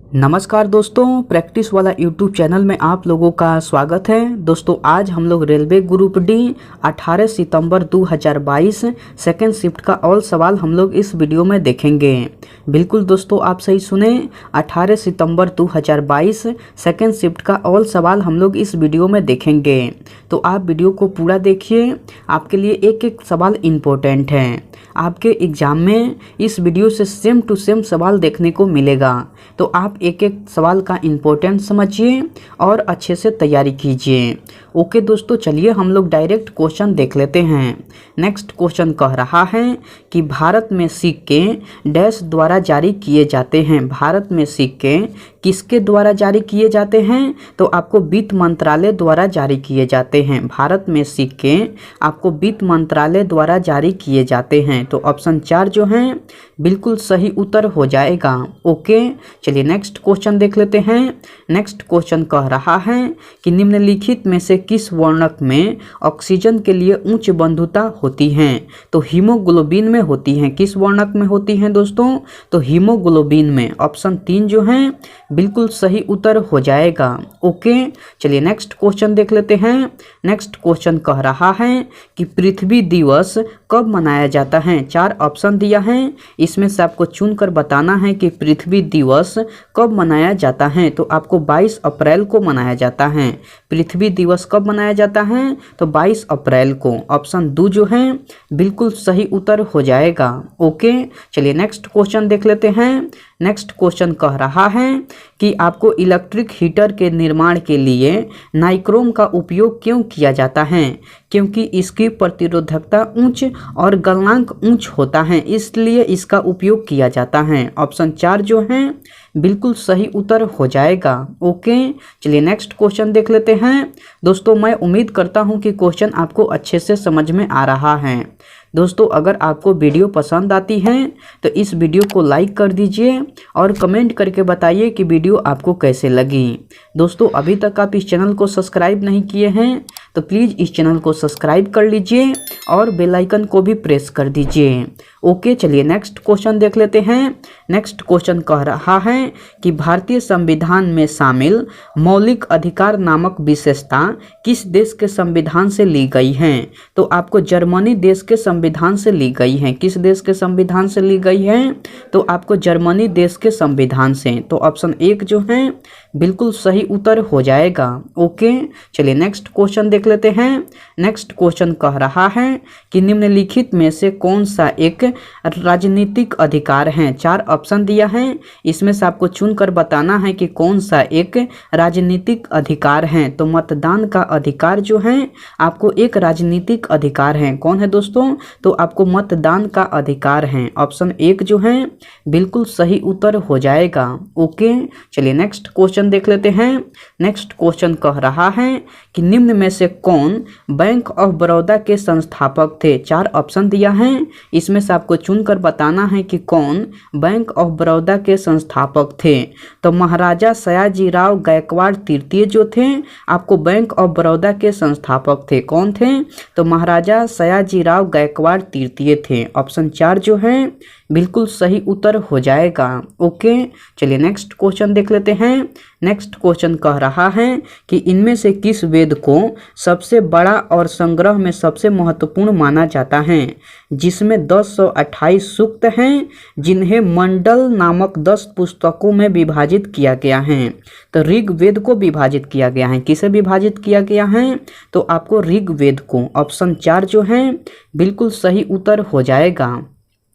नमस्कार दोस्तों, प्रैक्टिस वाला यूट्यूब चैनल में आप लोगों का स्वागत है। दोस्तों आज हम लोग रेलवे ग्रुप डी 18 सितंबर 2022 सेकेंड शिफ्ट का ऑल सवाल हम लोग इस वीडियो में देखेंगे। बिल्कुल दोस्तों, आप सही सुने, 18 सितंबर 2022 सेकेंड शिफ्ट का ऑल सवाल हम लोग इस वीडियो में देखेंगे। तो आप वीडियो को पूरा देखिए, आपके लिए एक एक सवाल इम्पोर्टेंट है। आपके एग्जाम में इस वीडियो से सेम टू सेम सवाल देखने को मिलेगा, तो आप एक एक सवाल का इम्पोर्टेंस समझिए और अच्छे से तैयारी कीजिए। ओके दोस्तों, चलिए हम लोग डायरेक्ट क्वेश्चन देख लेते हैं। नेक्स्ट क्वेश्चन कह रहा है कि भारत में सिक्के डैश द्वारा जारी किए जाते हैं। भारत में सिक्के किसके द्वारा जारी किए जाते हैं? तो आपको वित्त मंत्रालय द्वारा जारी किए जाते हैं। भारत में सिक्के आपको वित्त मंत्रालय द्वारा जारी किए जाते हैं। तो ऑप्शन 4 जो है बिल्कुल सही उत्तर हो जाएगा। ओके, चलिए नेक्स्ट क्वेश्चन देख लेते हैं। नेक्स्ट क्वेश्चन कह रहा है कि निम्नलिखित में से किस वर्णक में ऑक्सीजन के लिए उच्च बंधुता होती है? तो हीमोग्लोबिन में होती है। किस वर्णक में होती है दोस्तों? तो हीमोग्लोबिन में। ऑप्शन 3 जो है बिल्कुल सही उत्तर हो जाएगा। ओके, चलिए नेक्स्ट क्वेश्चन देख लेते हैं। नेक्स्ट क्वेश्चन कह रहा है कि पृथ्वी दिवस कब मनाया जाता है? 4 ऑप्शन दिया है, इसमें से आपको चुनकर बताना है कि पृथ्वी दिवस कब मनाया जाता है। तो आपको 22 अप्रैल को मनाया जाता है। पृथ्वी दिवस कब मनाया जाता है? तो 22 अप्रैल को। ऑप्शन 2 जो है बिल्कुल सही उत्तर हो जाएगा। ओके, चलिए नेक्स्ट क्वेश्चन देख लेते हैं। नेक्स्ट क्वेश्चन कह रहा है कि आपको इलेक्ट्रिक हीटर के निर्माण के लिए नाइक्रोम का उपयोग क्यों किया जाता है? क्योंकि इसकी प्रतिरोधकता उच्च और गलनांक उच्च होता है, इसलिए इसका उपयोग किया जाता है। ऑप्शन 4 जो है बिल्कुल सही उत्तर हो जाएगा। ओके, चलिए नेक्स्ट क्वेश्चन देख लेते हैं। दोस्तों मैं उम्मीद करता हूं कि क्वेश्चन आपको अच्छे से समझ में आ रहा है। दोस्तों अगर आपको वीडियो पसंद आती है तो इस वीडियो को लाइक कर दीजिए और कमेंट करके बताइए कि वीडियो आपको कैसे लगी। दोस्तों अभी तक आप इस चैनल को सब्सक्राइब नहीं किए हैं तो प्लीज़ इस चैनल को सब्सक्राइब कर लीजिए और बेल आइकन को भी प्रेस कर दीजिए। ओके, चलिए नेक्स्ट क्वेश्चन देख लेते हैं। नेक्स्ट क्वेश्चन कह रहा है कि भारतीय संविधान में शामिल मौलिक अधिकार नामक विशेषता किस देश के संविधान से ली गई है? तो आपको जर्मनी देश के संविधान से ली गई है। किस देश के संविधान से ली गई है? तो आपको जर्मनी देश के संविधान से। तो ऑप्शन 1 जो है बिल्कुल सही उत्तर हो जाएगा। ओके, चलिए नेक्स्ट क्वेश्चन देख लेते हैं। नेक्स्ट क्वेश्चन कह रहा है कि निम्नलिखित में से कौन सा एक राजनीतिक अधिकार है? 4 ऑप्शन दिया है, इसमें से आपको चुनकर बताना है कि कौन सा एक राजनीतिक अधिकार है। तो मतदान का अधिकार जो है आपको एक राजनीतिक अधिकार है। कौन है दोस्तों? तो आपको मतदान का अधिकार है। ऑप्शन 1 जो है बिल्कुल सही उत्तर हो जाएगा। ओके, चलिए नेक्स्ट क्वेश्चन देख लेते हैं। नेक्स्ट क्वेश्चन कह रहा है कि निम्न में से कौन बैंक ऑफ बड़ौदा के संस्थापक थे? 4 ऑप्शन दिया है, इसमें से आपको चुनकर बताना है कि कौन बैंक ऑफ बड़ौदा के संस्थापक थे। तो महाराजा सयाजीराव गायकवाड़ तृतीय जो थे आपको बैंक ऑफ बड़ौदा के संस्थापक थे। कौन थे? तो महाराजा सयाजीराव गायकवाड़ तृतीय थे। ऑप्शन 4 जो है बिल्कुल सही उत्तर हो जाएगा। ओके, चलिए नेक्स्ट क्वेश्चन देख लेते हैं। नेक्स्ट क्वेश्चन कह रहा है कि इनमें से किस वेद को सबसे बड़ा और संग्रह में सबसे महत्वपूर्ण माना जाता है? जिसमें 1028 सूक्त हैं, जिन्हें मंडल नामक 10 पुस्तकों में विभाजित किया गया है। तो ऋग्वेद को विभाजित किया गया है। किसे विभाजित किया गया है? तो आपको ऋग्वेद को। ऑप्शन 4 जो है बिल्कुल सही उत्तर हो जाएगा।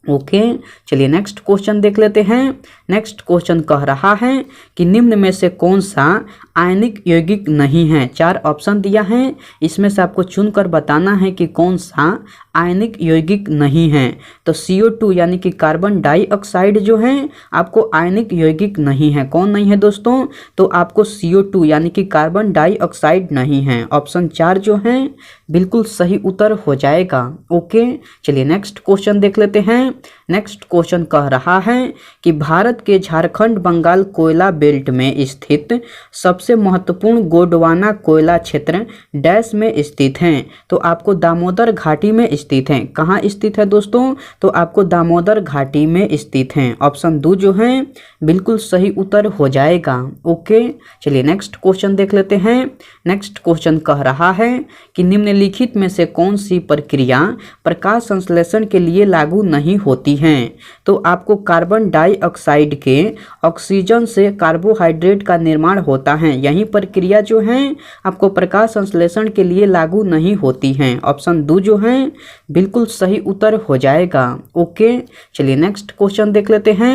ओके, चलिए नेक्स्ट क्वेश्चन देख लेते हैं। नेक्स्ट क्वेश्चन कह रहा है कि निम्न में से कौन सा आयनिक यौगिक नहीं है? 4 ऑप्शन दिया है, इसमें से आपको चुनकर बताना है कि कौन सा आयनिक यौगिक नहीं है। तो CO2 यानी कि कार्बन डाइऑक्साइड जो है आपको आयनिक यौगिक नहीं है। कौन नहीं है दोस्तों? तो आपको CO2 यानी कि कार्बन डाइऑक्साइड नहीं है। ऑप्शन 4 जो है बिल्कुल सही उत्तर हो जाएगा। ओके, चलिए नेक्स्ट क्वेश्चन देख लेते हैं। नेक्स्ट क्वेश्चन कह रहा है कि भारत के झारखंड बंगाल कोयला बेल्ट में स्थित सबसे सबसे महत्वपूर्ण गोंडवाना कोयला क्षेत्र डैश में स्थित हैं? तो आपको दामोदर घाटी में स्थित हैं। कहाँ स्थित है दोस्तों? तो आपको दामोदर घाटी में स्थित हैं। ऑप्शन 2 जो है बिल्कुल सही उत्तर हो जाएगा। ओके, चलिए नेक्स्ट क्वेश्चन देख लेते हैं। नेक्स्ट क्वेश्चन कह रहा है कि निम्नलिखित में से कौन सी प्रक्रिया प्रकाश संश्लेषण के लिए लागू नहीं होती है? तो आपको कार्बन डाइऑक्साइड के ऑक्सीजन से कार्बोहाइड्रेट का निर्माण होता है। यही प्रक्रिया जो है आपको प्रकाश संश्लेषण के लिए लागू नहीं होती है। ऑप्शन 2 जो है बिल्कुल सही उत्तर हो जाएगा। ओके, चलिए नेक्स्ट क्वेश्चन देख लेते हैं।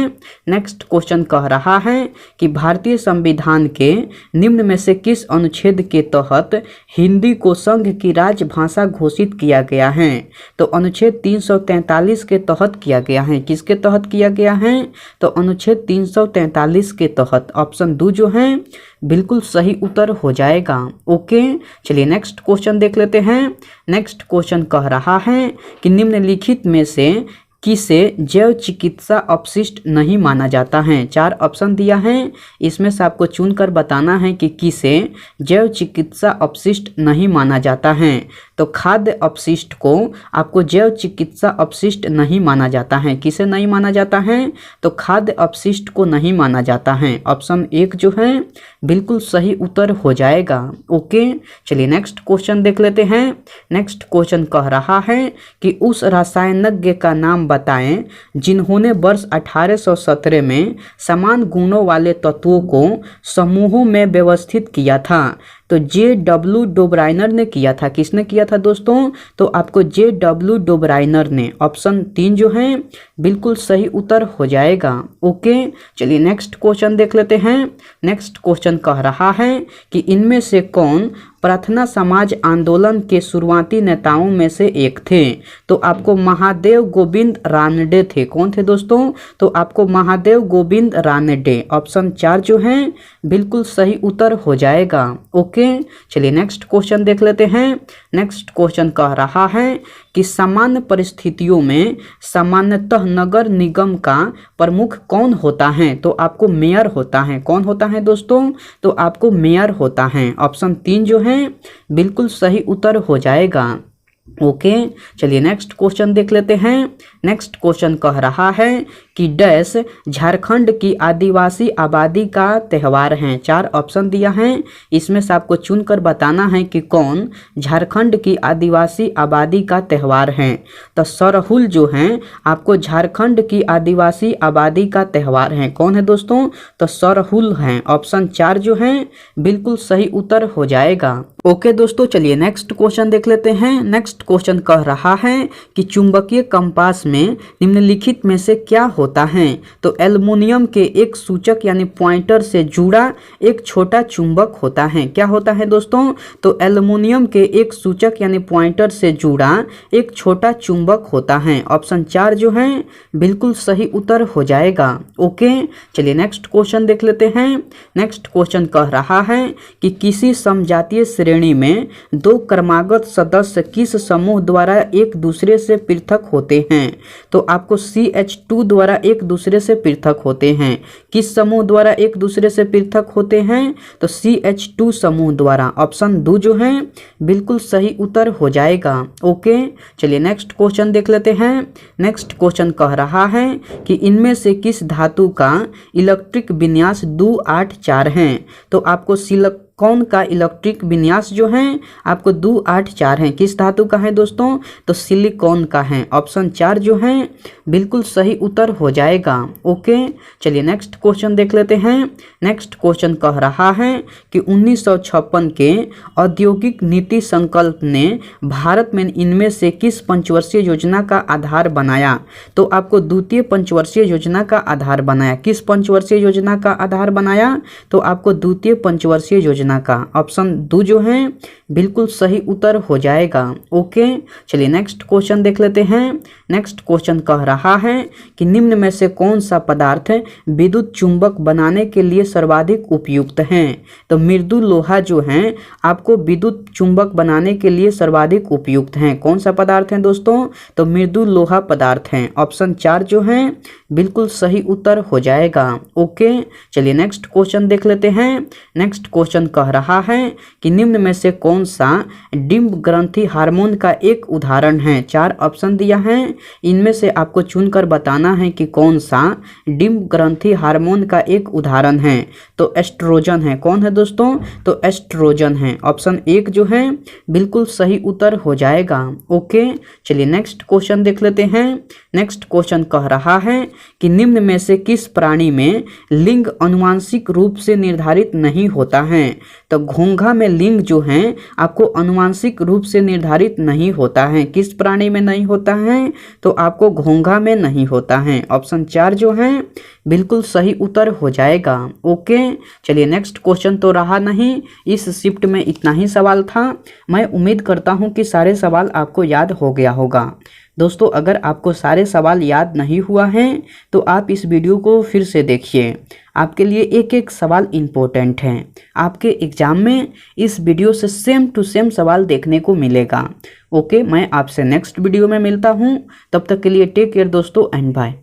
नेक्स्ट क्वेश्चन कह रहा है कि भारतीय संविधान के निम्न में से किस अनुच्छेद के तहत हिंदी को संघ की राजभाषा घोषित किया गया है? तो अनुच्छेद 343 के तहत किया गया है। किसके तहत किया गया है? तो अनुच्छेद 343 के तहत। ऑप्शन 2 जो है बिल्कुल सही उत्तर हो जाएगा। ओके, चलिए नेक्स्ट क्वेश्चन देख लेते हैं। नेक्स्ट क्वेश्चन कह रहा है कि निम्नलिखित में से किसे जैव चिकित्सा अपशिष्ट नहीं माना जाता है? 4 ऑप्शन दिया है, इसमें से आपको चुनकर बताना है कि किसे जैव चिकित्सा अपशिष्ट नहीं माना जाता है। तो खाद्य अपशिष्ट को आपको जैव चिकित्सा अपशिष्ट नहीं माना जाता है। किसे नहीं माना जाता है? तो खाद्य अपशिष्ट को नहीं माना जाता है। ऑप्शन 1 जो है बिल्कुल सही उत्तर हो जाएगा। ओके, चलिए नेक्स्ट क्वेश्चन देख लेते हैं। नेक्स्ट क्वेश्चन कह रहा है कि उस रसायनज्ञ का नाम बताएं जिन्होंने वर्ष 1817 में समान गुणों वाले तत्वों को समूहों में व्यवस्थित किया था। तो J.W. डोब्राइनर ने किया था। किसने किया था दोस्तों? तो आपको J.W. डोब्राइनर ने। ऑप्शन 3 जो है बिल्कुल सही उत्तर हो जाएगा। ओके, चलिए नेक्स्ट क्वेश्चन देख लेते हैं। नेक्स्ट क्वेश्चन कह रहा है कि इनमें से कौन प्रार्थना समाज आंदोलन के शुरुआती नेताओं में से एक थे? तो आपको महादेव गोविंद रानडे थे। कौन थे दोस्तों? तो आपको महादेव गोविंद रानडे। ऑप्शन 4 जो है बिल्कुल सही उत्तर हो जाएगा। ओके, चलिए नेक्स्ट क्वेश्चन देख लेते हैं। नेक्स्ट क्वेश्चन कह रहा है कि सामान्य परिस्थितियों में सामान्यतः नगर निगम का प्रमुख कौन होता है? तो आपको मेयर होता है। कौन होता है दोस्तों? तो आपको मेयर होता है। ऑप्शन 3 जो है बिल्कुल सही उत्तर हो जाएगा। ओके, चलिए नेक्स्ट क्वेश्चन देख लेते हैं। नेक्स्ट क्वेश्चन कह रहा है कि डैश झारखंड की आदिवासी आबादी का त्यौहार है। 4 ऑप्शन दिया है, इसमें से आपको चुनकर बताना है कि कौन झारखंड की आदिवासी आबादी का त्यौहार है। तो सरहुल जो है आपको झारखंड की आदिवासी आबादी का त्यौहार है। कौन है दोस्तों? तो सरहुल है। ऑप्शन 4 जो है बिल्कुल सही उत्तर हो जाएगा। ओके दोस्तों, चलिए नेक्स्ट क्वेश्चन देख लेते हैं। नेक्स्ट क्वेश्चन कह रहा है कि चुंबकीय कंपास में निम्नलिखित में से क्या होता है? तो एल्युमिनियम के एक सूचक यानी पॉइंटर से जुड़ा एक छोटा चुंबक होता है। क्या होता है दोस्तों? तो एल्युमिनियम के एक सूचक यानी पॉइंटर से जुड़ा एक छोटा चुंबक होता है। ऑप्शन 4 जो है बिल्कुल सही उत्तर हो जाएगा। ओके, चलिए नेक्स्ट क्वेश्चन देख लेते हैं। नेक्स्ट क्वेश्चन कह रहा है कि किसी समजातीय श्रेणी में 2 क्रमागत सदस्य किस समूह द्वारा एक दूसरे से पृथक होते हैं? तो आपको CH2 द्वारा एक दूसरे से पृथक होते हैं। किस समूह द्वारा एक दूसरे से पृथक होते हैं? तो CH2 समूह द्वारा। ऑप्शन 2 जो है बिल्कुल सही उत्तर हो जाएगा। ओके, चलिए नेक्स्ट क्वेश्चन देख लेते हैं। नेक्स्ट क्वेश्चन कह रहा है कि इनमें से किस धातु का इलेक्ट्रिक विन्यास 284 है? तो आपको सिलिकॉन का इलेक्ट्रिक विन्यास जो है आपको 284 है। किस धातु का है दोस्तों? तो सिलिकॉन का है। ऑप्शन 4 जो है बिल्कुल सही उत्तर हो जाएगा। ओके, चलिए नेक्स्ट क्वेश्चन देख लेते हैं। नेक्स्ट क्वेश्चन कह रहा है कि 1956 के औद्योगिक नीति संकल्प ने भारत में इनमें से किस पंचवर्षीय योजना का आधार बनाया? तो आपको द्वितीय पंचवर्षीय योजना का आधार बनाया। किस पंचवर्षीय योजना का आधार बनाया? तो आपको द्वितीय पंचवर्षीय योजना का। ऑप्शन 2 जो है बिल्कुल सही उत्तर हो जाएगा। ओके, चलिए नेक्स्ट क्वेश्चन देख लेते हैं। नेक्स्ट क्वेश्चन कह रहा है कि निम्न में से कौन सा पदार्थ विद्युत चुंबक बनाने के लिए सर्वाधिक उपयुक्त है। तो मृदु लोहा जो है आपको विद्युत चुंबक बनाने के लिए सर्वाधिक उपयुक्त है। कौन सा पदार्थ है दोस्तों? तो मृदु लोहा पदार्थ है। ऑप्शन 4 जो है बिल्कुल सही उत्तर हो जाएगा। ओके, चलिए नेक्स्ट क्वेश्चन देख लेते हैं। नेक्स्ट क्वेश्चन कह रहा है कि निम्न में से कौन सा डिंब ग्रंथि हार्मोन का एक उदाहरण है। 4 ऑप्शन दिया है, इनमें से आपको चुनकर बताना है कि कौन सा डिंब ग्रंथि हार्मोन का एक उदाहरण है। तो एस्ट्रोजन है। कौन है दोस्तों? तो एस्ट्रोजन है। ऑप्शन 1 जो है बिल्कुल सही उत्तर हो जाएगा। ओके, चलिए नेक्स्ट क्वेश्चन देख लेते हैं। नेक्स्ट क्वेश्चन कह रहा है कि निम्न में से किस प्राणी में लिंग आनुवांशिक रूप से निर्धारित नहीं होता है। तो घोंघा में लिंग जो है आपको आनुवांशिक रूप से निर्धारित नहीं होता है। किस प्राणी में नहीं होता है? तो आपको घोंघा में नहीं होता है। ऑप्शन 4 जो है बिल्कुल सही उत्तर हो जाएगा। ओके, चलिए नेक्स्ट क्वेश्चन तो रहा नहीं, इस शिफ्ट में इतना ही सवाल था। मैं उम्मीद करता हूँ कि सारे सवाल आपको याद हो गया होगा। दोस्तों, अगर आपको सारे सवाल याद नहीं हुआ है तो आप इस वीडियो को फिर से देखिए। आपके लिए एक एक सवाल इम्पोर्टेंट है। आपके एग्जाम में इस वीडियो से सेम टू सेम सवाल देखने को मिलेगा। ओके, मैं आपसे नेक्स्ट वीडियो में मिलता हूँ। तब तक के लिए टेक केयर दोस्तों एंड बाय।